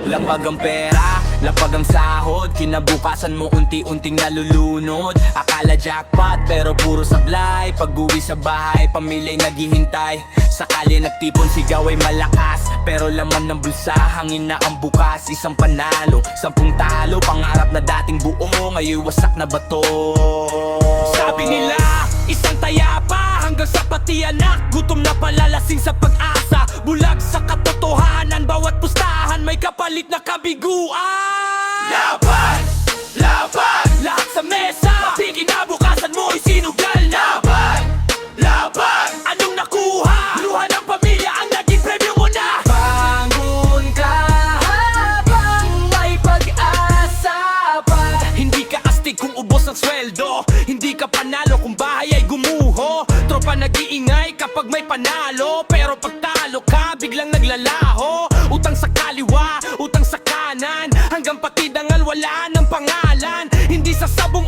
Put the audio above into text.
Lapag ang pera, lapag ang sahod, kinabukasan mo unti-unting nalulunod. Akala jackpot pero puro sablay, pag-uwi sa bahay, pamilya'y naghihintay. Sakali nagtipon, sigaw ay malakas, pero laman ng bulsa, hangin na ang bukas. Isang panalo, 10 talo, pangarap na dating buo, ngayon wasak na bato. Sabi nila, isang taya pa, hanggang sa pati anak, gutom na palalasing sa pag-asa. Bulag sa katotohanan, bawat pustahan may kapalit na kabiguan. Laban! Laban! Lahat sa mesa, pati kinabukasan mo ay sinugal na. Laban! Laban! Anong nakuha? Luha ng pamilya ang naging premyo mo na. Bangon ka habang may pag-asa pa. Hindi ka astig kung ubos ang sweldo, hindi ka panalo kung bahay ay gumuho. Tropa nag-iingay kapag may panalo, pero pag talo ka, biglang naglalaho. Utang sa kaliwa, utang sa kanan, hanggang pati dangal wala ng pangalan. Hindi sa sabong